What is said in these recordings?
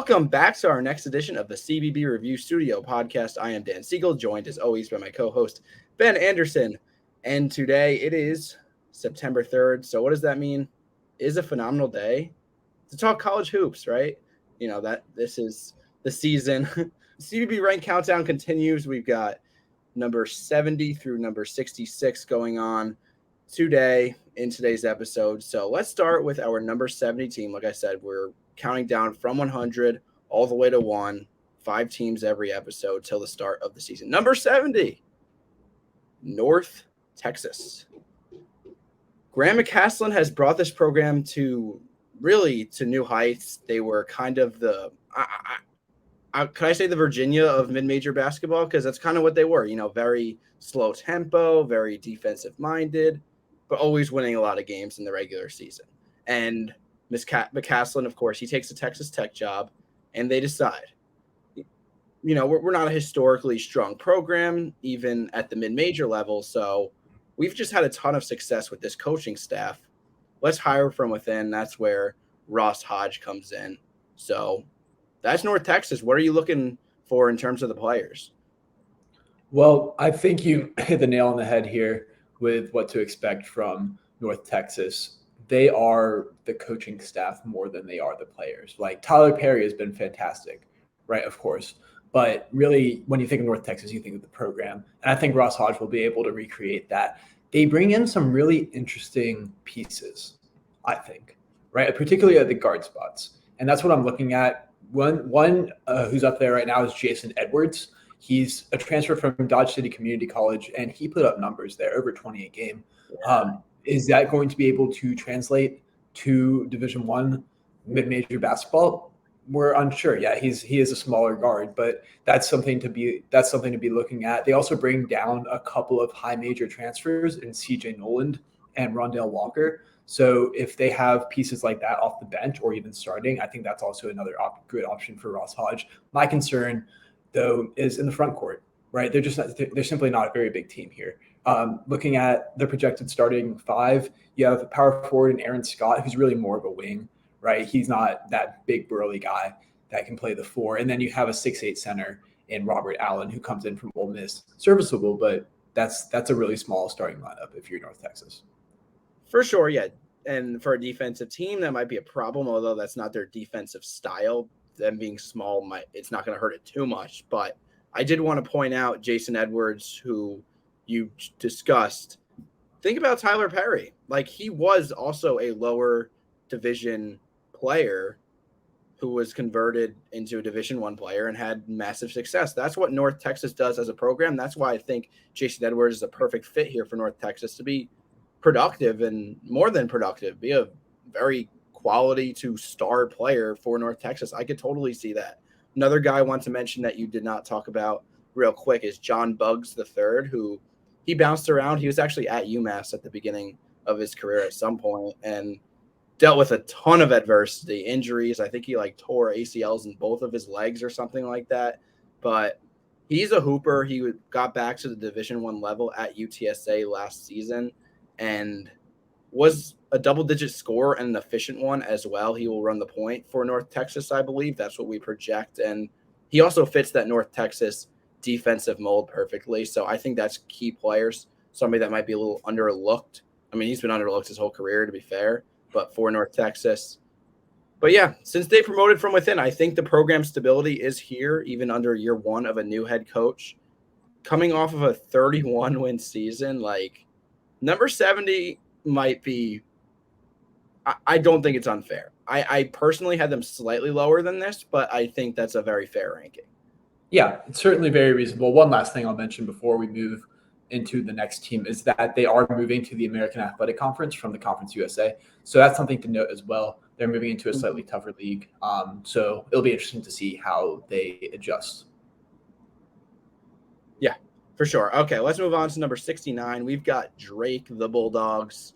Welcome back to our next edition of the CBB Review Studio podcast. I am Dan Siegel, joined as always by my co-host, Ben Anderson. And today it is September 3rd. So what does that mean? It is a phenomenal day to talk college hoops, right? You know, that this is the season. CBB rank countdown continues. We've got number 70 through number 66 going on today in today's episode. So let's start with our number 70 team. Like I said, we're counting down from 100 all the way to 1, 5 teams every episode till the start of the season. Number 70, North Texas. Graham McCasland has brought this program to new heights. They were kind of the can I say the Virginia of mid-major basketball? Because that's kind of what they were, you know, very slow tempo, very defensive minded, but always winning a lot of games in the regular season. And McCasland, of course, he takes a Texas Tech job, and they decide, you know, we're not a historically strong program, even at the mid-major level, so we've just had a ton of success with this coaching staff. Let's hire from within. That's where Ross Hodge comes in. So that's North Texas. What are you looking for in terms of the players? Well, I think you hit the nail on the head here with what to expect from North Texas. They are the coaching staff more than they are the players. Like Tyler Perry has been fantastic, right? Of course. But really, when you think of North Texas, you think of the program. And I think Ross Hodge will be able to recreate that. They bring in some really interesting pieces, I think, right? Particularly at the guard spots. And that's what I'm looking at. One who's up there right now is Jason Edwards. He's a transfer from Dodge City Community College, and he put up numbers there, over 20 a game. Yeah. Is that going to be able to translate to Division I mid-major basketball? We're unsure. Yeah, he is a smaller guard, but that's something to be looking at. They also bring down a couple of high major transfers in CJ Noland and Rondell Walker. So if they have pieces like that off the bench or even starting, I think that's also another good option for Ross Hodge. My concern, though, is in the front court, right? They're simply not a very big team here. Looking at the projected starting 5, you have a power forward in Aaron Scott, who's really more of a wing, right? He's not that big burly guy that can play the 4. And then you have a 6'8" center in Robert Allen, who comes in from Ole Miss. Serviceable, but that's a really small starting lineup if you're North Texas. For sure, yeah. And for a defensive team, that might be a problem, although that's not their defensive style. Them being small, it's not going to hurt it too much. But I did want to point out Jason Edwards, who you discussed. Think about Tyler Perry. Like, he was also a lower division player who was converted into a Division I player and had massive success. That's what North Texas does as a program. That's why I think Jason Edwards is a perfect fit here for North Texas to be productive and more than productive, be a very quality to star player for North Texas. I could totally see that. Another guy I want to mention that you did not talk about real quick is John Buggs III, who he bounced around. He was actually at UMass at the beginning of his career at some point and dealt with a ton of adversity, injuries. I think he tore ACLs in both of his legs or something like that. But he's a hooper. He got back to the Division I level at UTSA last season and was a double-digit scorer and an efficient one as well. He will run the point for North Texas, I believe. That's what we project. And he also fits that North Texas defensive mold perfectly. So I think that's key players, somebody that might be a little underlooked. I mean, he's been underlooked his whole career, to be fair, but for North Texas. But yeah, since they promoted from within, I think the program stability is here, even under year 1 of a new head coach. Coming off of a 31-win season, number 70 might be – I don't think it's unfair. I personally had them slightly lower than this, but I think that's a very fair ranking. Yeah, it's certainly very reasonable. One last thing I'll mention before we move into the next team is that they are moving to the American Athletic Conference from the Conference USA. So that's something to note as well. They're moving into a slightly tougher league. So it'll be interesting to see how they adjust. Yeah, for sure. Okay, let's move on to number 69. We've got Drake, the Bulldogs.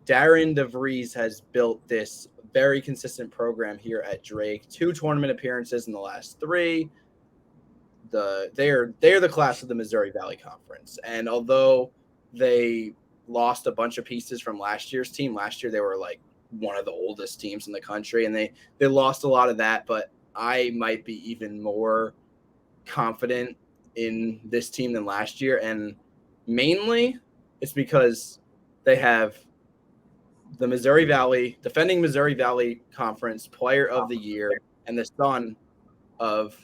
Darren DeVries has built this very consistent program here at Drake. 2 tournament appearances in the last 3. They're the class of the Missouri Valley Conference. And although they lost a bunch of pieces from last year's team, last year they were one of the oldest teams in the country, and they lost a lot of that, but I might be even more confident in this team than last year. And mainly it's because they have the defending Missouri Valley Conference Player of the Year and the son of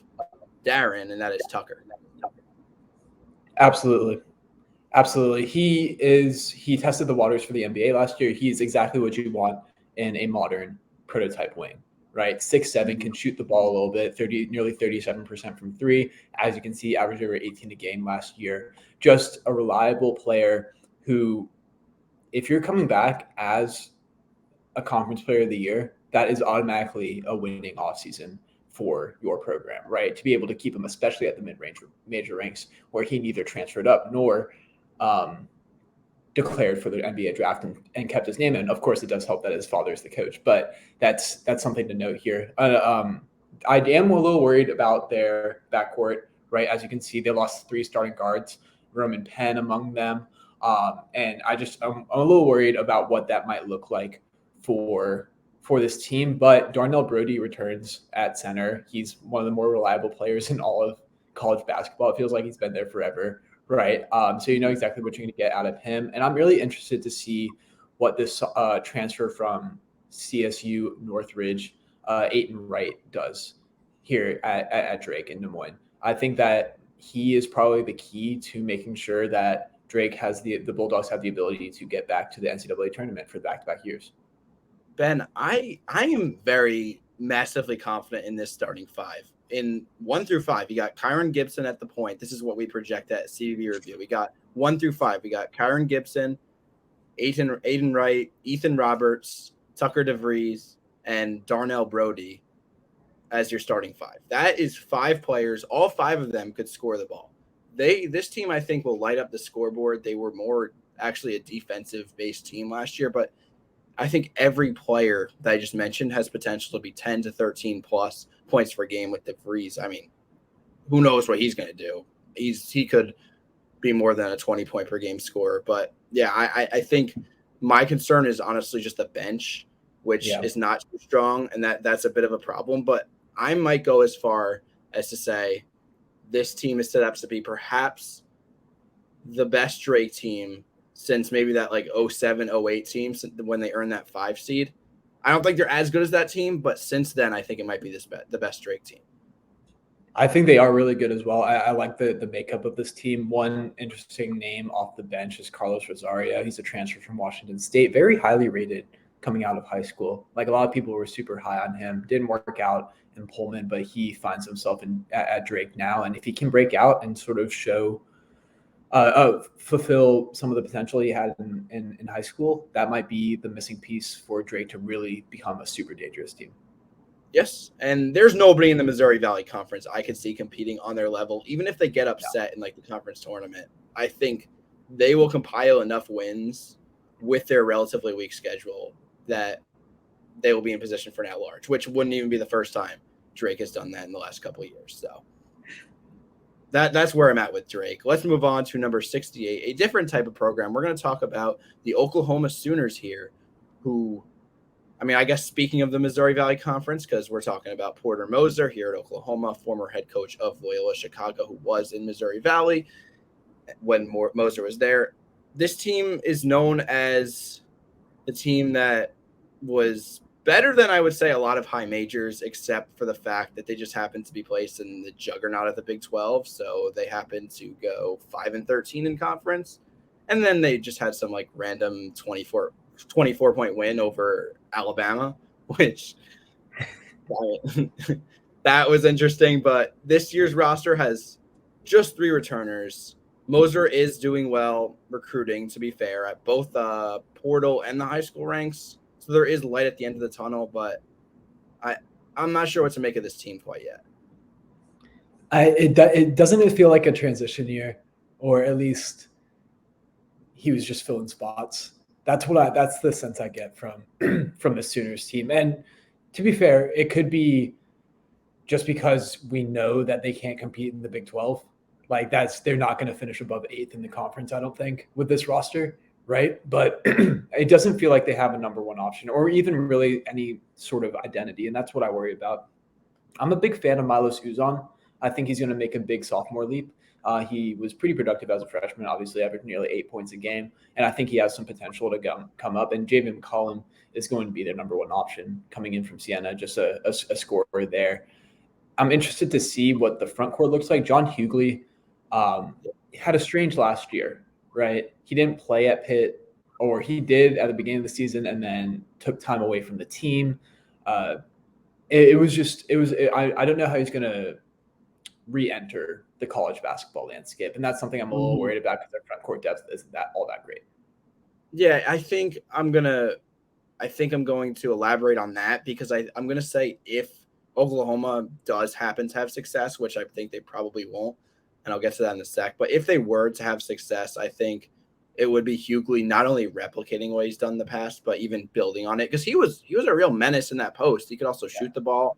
Darren, and that is Tucker. Absolutely. Absolutely. He tested the waters for the NBA last year. He's exactly what you want in a modern prototype wing, right? 6'7", can shoot the ball a little bit, nearly 37% from three. As you can see, averaged over 18 a game last year. Just a reliable player who, if you're coming back as a conference player of the year, that is automatically a winning offseason for your program, right? To be able to keep him, especially at the mid-range major ranks, where he neither transferred up nor declared for the NBA draft and kept his name in. Of course, it does help that his father is the coach, but that's something to note here. I am a little worried about their backcourt, right? As you can see, they lost 3 starting guards, Roman Penn among them. And I'm a little worried about what that might look like for this team. But Darnell Brody returns at center. He's one of the more reliable players in all of college basketball. It feels like he's been there forever, right? So you know exactly what you're going to get out of him. And I'm really interested to see what this transfer from CSU Northridge, Aiton Wright, does here at Drake in Des Moines. I think that he is probably the key to making sure that Drake has the Bulldogs have the ability to get back to the NCAA tournament for back-to-back years. Ben, I am very massively confident in this starting 5. In 1 through 5, you got Kyron Gibson at the point. This is what we project at CBB Review. We got 1 through 5. We got Kyron Gibson, Aiton Wright, Ethan Roberts, Tucker DeVries, and Darnell Brody as your starting 5. That is 5 players. All 5 of them could score the ball. This team, I think, will light up the scoreboard. They were more actually a defensive-based team last year, but I think every player that I just mentioned has potential to be 10 to 13 plus points per game with DeVries. I mean, who knows what he's going to do? He could be more than a 20 point per game scorer. But yeah, I think my concern is honestly just the bench, which is not too strong, and that's a bit of a problem. But I might go as far as to say this team is set up to be perhaps the best Drake team since maybe that like 07-08 team when they earned that 5 seed. I don't think they're as good as that team, but since then, I think it might be the best Drake team. I think they are really good as well. I like the makeup of this team. One interesting name off the bench is Carlos Rosario. He's a transfer from Washington State, very highly rated coming out of high school. Like a lot of people were super high on him. Didn't work out in Pullman, but he finds himself at Drake now. And if he can break out and sort of show fulfill some of the potential he had in high school, that might be the missing piece for Drake to really become a super dangerous team. Yes, and there's nobody in the Missouri Valley Conference I could see competing on their level, even if they get upset in like the conference tournament. I think they will compile enough wins with their relatively weak schedule that they will be in position for an at-large, which wouldn't even be the first time Drake has done that in the last couple of years. So that's where I'm at with Drake. Let's move on to number 68, a different type of program. We're going to talk about the Oklahoma Sooners here, who, I mean, I guess speaking of the Missouri Valley Conference, because we're talking about Porter Moser here at Oklahoma, former head coach of Loyola Chicago, who was in Missouri Valley when Moser was there. This team is known as the team that was better than I would say a lot of high majors, except for the fact that they just happened to be placed in the juggernaut of the Big 12. So they happened to go 5-13 in conference. And then they just had some like random 24-point win over Alabama, which that was interesting. But this year's roster has just 3 returners. Moser is doing well recruiting, to be fair, at both the portal and the high school ranks. So there is light at the end of the tunnel, but I'm not sure what to make of this team quite yet. It doesn't feel like a transition year, or at least he was just filling spots. That's the sense I get from the Sooners team. And to be fair, it could be just because we know that they can't compete in the Big 12. Like they're not going to finish above 8th in the conference, I don't think, with this roster. Right. But it doesn't feel like they have a number one option or even really any sort of identity. And that's what I worry about. I'm a big fan of Milos Uzan. I think he's going to make a big sophomore leap. He was pretty productive as a freshman, obviously averaged nearly 8 points a game, and I think he has some potential to come up. And Javen McCollum is going to be their number one option coming in from Siena, just a scorer there. I'm interested to see what the front court looks like. John Hughley had a strange last year, right? He didn't play at Pitt, or he did at the beginning of the season and then took time away from the team. I don't know how he's going to re-enter the college basketball landscape. And that's something I'm a little worried about because their front court depth isn't all that great. Yeah, I think I'm going to elaborate on that because I'm going to say if Oklahoma does happen to have success, which I think they probably won't, and I'll get to that in a sec, but if they were to have success, I think it would be Hughley not only replicating what he's done in the past, but even building on it because he was a real menace in that post. He could also shoot the ball.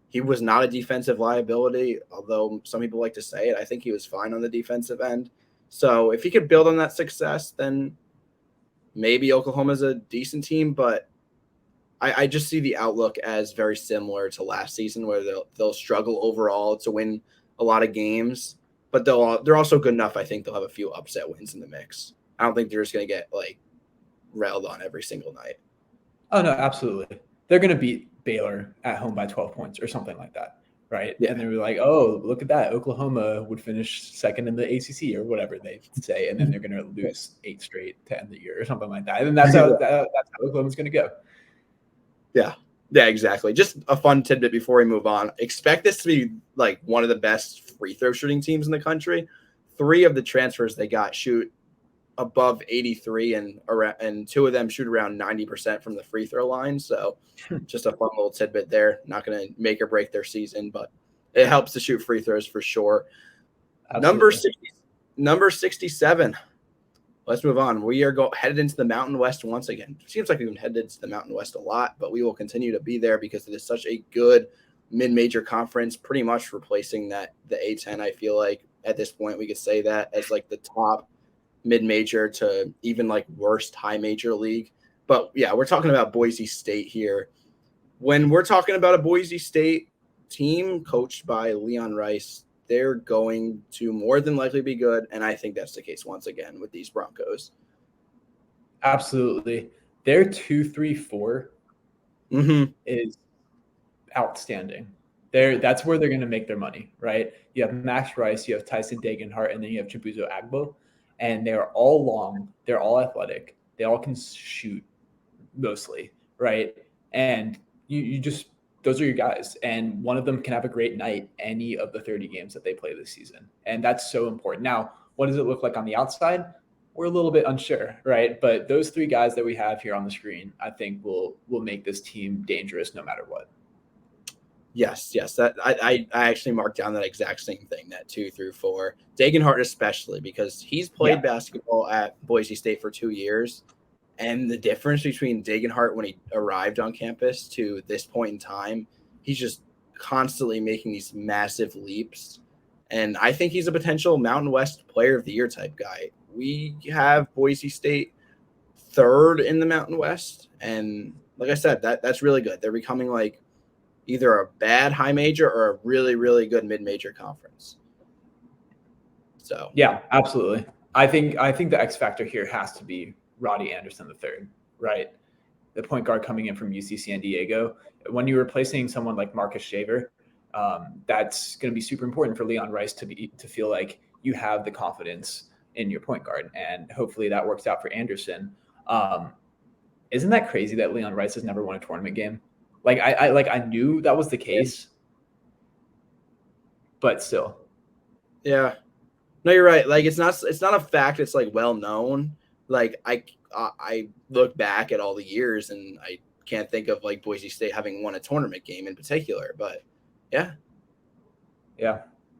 He was not a defensive liability, although some people like to say it. I think he was fine on the defensive end. So if he could build on that success, then maybe Oklahoma's a decent team, but I just see the outlook as very similar to last season where they'll struggle overall to win a lot of games, but they're also good enough. I think they'll have a few upset wins in the mix. I don't think they're just going to get like railed on every single night. Oh no, absolutely. They're going to beat Baylor at home by 12 points or something like that, right? Yeah. And they were like, oh, look at that. Oklahoma would finish second in the ACC or whatever they say, and then they're going to lose 8 straight to end the year or something like that. And that's how Oklahoma's going to go. Yeah. Yeah, exactly. Just a fun tidbit before we move on. Expect this to be like one of the best free throw shooting teams in the country. 3 of the transfers they got shoot above 83 and 2 of them shoot around 90% from the free throw line. So just a fun little tidbit there. Not going to make or break their season, but it helps to shoot free throws for sure. Absolutely. Number 67. Let's move on. We are headed into the Mountain West once again. It seems like we've been headed into the Mountain West a lot, but we will continue to be there because it is such a good mid-major conference, pretty much replacing the A10. I feel like at this point we could say that as like the top mid-major to even like worst high major league. But yeah, we're talking about Boise State here. When we're talking about a Boise State team coached by Leon Rice, they're going to more than likely be good. And I think that's the case once again with these Broncos. Absolutely. Their 2-3-4 is outstanding. That's where they're going to make their money, right? You have Max Rice, you have Tyson Dagenhart, and then you have Chibuzo Agbo. And they're all long. They're all athletic. They all can shoot mostly, right? And you just – those are your guys. And one of them can have a great night any of the 30 games that they play this season. And that's so important. Now, what does it look like on the outside? We're a little bit unsure, right? But those 3 guys that we have here on the screen, I think will make this team dangerous no matter what. Yes. That I actually marked down that exact same thing, that 2-4. Dagenhart especially, because he's played basketball at Boise State for 2 years. And the difference between Dagenhart when he arrived on campus to this point in time, he's just constantly making these massive leaps. And I think he's a potential Mountain West Player of the Year type guy. We have Boise State 3rd in the Mountain West. And like I said, that's really good. They're becoming like either a bad high major or a really, really good mid-major conference. So yeah, absolutely. I think the X factor here has to be Roddy Anderson III, right? The point guard coming in from UC San Diego. When you're replacing someone like Marcus Shaver, that's going to be super important for Leon Rice to feel like you have the confidence in your point guard, and hopefully that works out for Anderson. Isn't that crazy that Leon Rice has never won a tournament game? Like I knew that was the case, but still. Yeah. No, you're right. Like it's not a fact. It's like well known. Like I look back at all the years and I can't think of like Boise State having won a tournament game in particular. But yeah.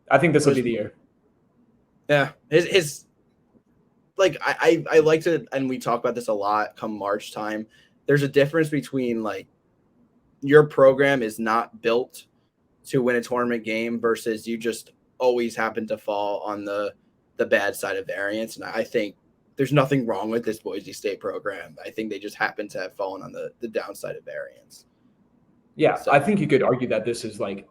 I think this will be the year. Yeah, his like I like to, and we talk about this a lot come March time. There's a difference between like your program is not built to win a tournament game versus you just always happen to fall on the bad side of variance. And I think there's nothing wrong with this Boise State program. I think they just happen to have fallen on the downside of variance. Yeah, so I think you could argue that this is like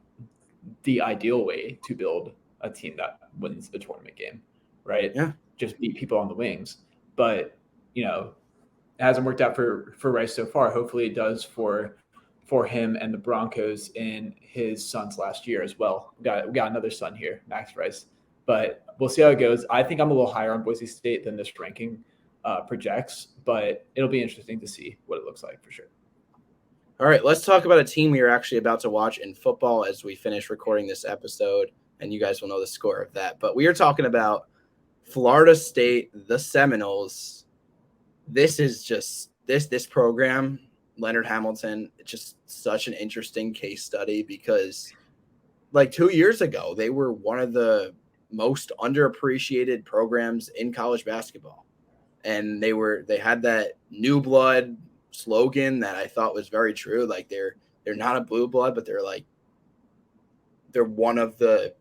the ideal way to build a team that wins a tournament game, right? Yeah. Just beat people on the wings. But, it hasn't worked out for Rice so far. Hopefully it does for him and the Broncos in his son's last year as well. We got another son here, Max Rice. But we'll see how it goes. I think I'm a little higher on Boise State than this ranking projects, but it'll be interesting to see what it looks like for sure. All right, let's talk about a team we are actually about to watch in football as we finish recording this episode, and you guys will know the score of that. But we are talking about Florida State, the Seminoles. This is just this program, Leonard Hamilton, just such an interesting case study because like 2 years ago, they were one of the most underappreciated programs in college basketball. And they had that new blood slogan that I thought was very true. Like they're not a blue blood, but they're one of the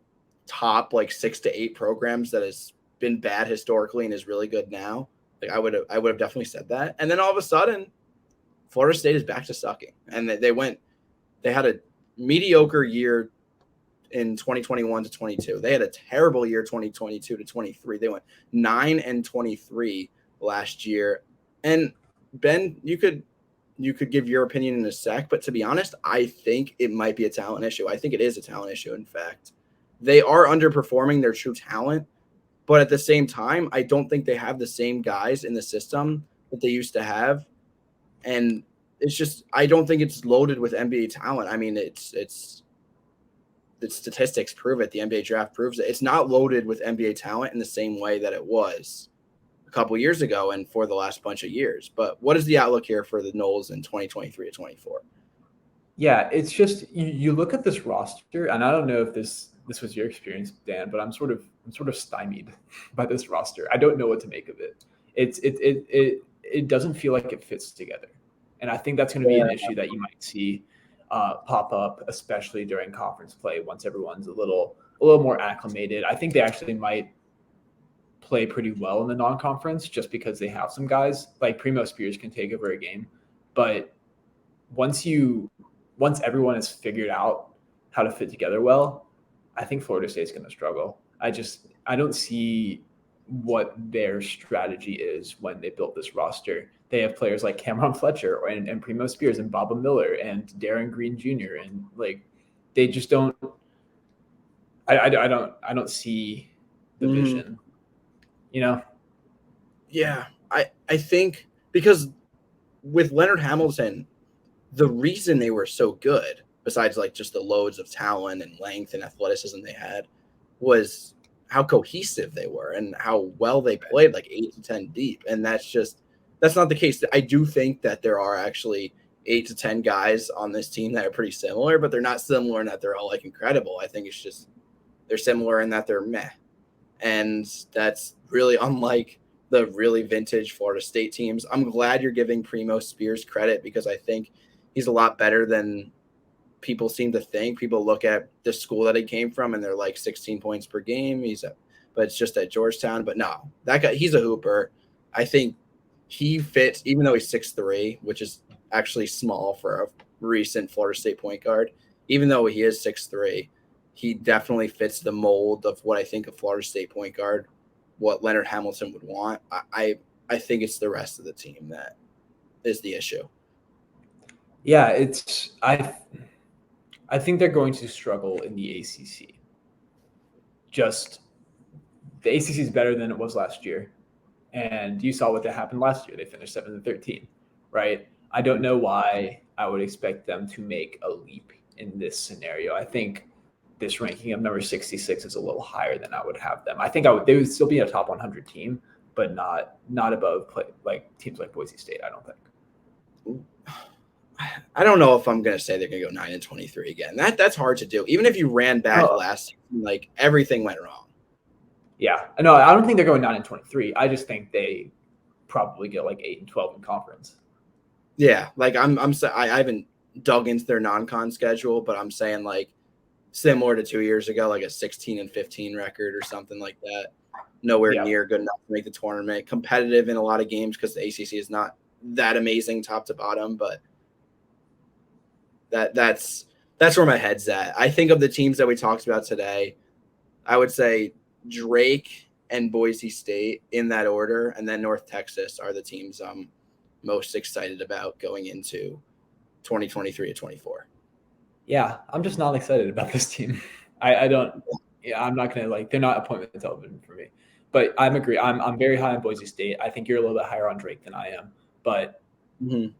top like 6 to 8 programs that has been bad historically and is really good now. Like I would have definitely said that. And then all of a sudden, Florida State is back to sucking. And they had a mediocre year in 2021 to 22. They had a terrible year 2022 to 23. They went 9-23 last year. And Ben, you could give your opinion in a sec, but to be honest, I think it might be a talent issue. I think it is a talent issue. In fact, they are underperforming their true talent, but at the same time, I don't think they have the same guys in the system that they used to have. And it's just, I don't think it's loaded with NBA talent. I mean, it's the statistics prove it. The NBA draft proves it. It's not loaded with NBA talent in the same way that it was a couple years ago and for the last bunch of years. But what is the outlook here for the Noles in 2023 to 24? Yeah, it's just you look at this roster, and I don't know if this was your experience, Dan, but I'm sort of stymied by this roster. I don't know what to make of it. It doesn't feel like it fits together, and I think that's going to be an issue that you might see pop up, especially during conference play once everyone's a little more acclimated. I think they actually might play pretty well in the non-conference just because they have some guys like Primo Spears can take over a game, but once everyone has figured out how to fit together well, I think Florida State's going to struggle. I don't see what their strategy is when they built this roster. They have players like Cameron Fletcher and Primo Spears and Baba Miller and Darren Green Jr. and like they just don't. I don't see the vision. Yeah, I think because with Leonard Hamilton, the reason they were so good, besides like just the loads of talent and length and athleticism they had, was how cohesive they were and how well they played, like 8 to 10 deep. And that's not the case. I do think that there are actually 8 to 10 guys on this team that are pretty similar, but they're not similar in that they're all like incredible. I think it's just they're similar in that they're meh. And that's really unlike the really vintage Florida State teams. I'm glad you're giving Primo Spears credit because I think he's a lot better than people seem to think. People look at the school that he came from and they're like 16 points per game. But it's just at Georgetown. But no, that guy, he's a hooper. I think he fits, even though he's 6'3", which is actually small for a recent Florida State point guard. Even though he is 6'3", he definitely fits the mold of what I think a Florida State point guard, what Leonard Hamilton would want. I think it's the rest of the team that is the issue. Yeah, I think they're going to struggle in the ACC. Just the ACC is better than it was last year. And you saw what happened last year. They finished 7-13, right? I don't know why I would expect them to make a leap in this scenario. I think this ranking of number 66 is a little higher than I would have them. I think they would still be a top 100 team, but not above like teams like Boise State, I don't think. I don't know if I'm going to say they're going to go 9-23 again. That's hard to do. Even if you ran back last season, like everything went wrong. Yeah. No, I don't think they're going 9-23. I just think they probably get like 8-12 in conference. Yeah. Like I haven't dug into their non-con schedule, but I'm saying like similar to 2 years ago, like a 16-15 record or something like that. Nowhere near good enough to make the tournament. Competitive in a lot of games because the ACC is not that amazing top to bottom, but that's That's where my head's at. I think of the teams that we talked about today, I would say Drake and Boise State in that order, and then North Texas are the teams I'm most excited about going into 2023 to 24. Yeah, I'm just not excited about this team. I don't. Yeah, I'm not gonna they're not appointment television for me. But I'm agree. I'm very high on Boise State. I think you're a little bit higher on Drake than I am. But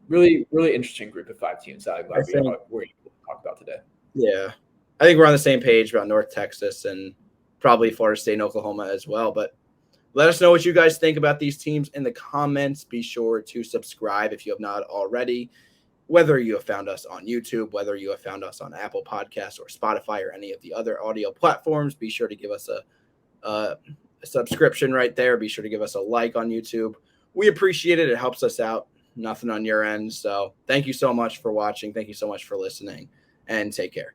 really, really interesting group of 5 teams that I'm glad we're able to talk about today. Yeah, I think we're on the same page about North Texas and probably Florida State and Oklahoma as well. But let us know what you guys think about these teams in the comments. Be sure to subscribe if you have not already. Whether you have found us on YouTube, whether you have found us on Apple Podcasts or Spotify or any of the other audio platforms, be sure to give us a subscription right there. Be sure to give us a like on YouTube. We appreciate it. It helps us out. Nothing on your end. So thank you so much for watching. Thank you so much for listening, and take care.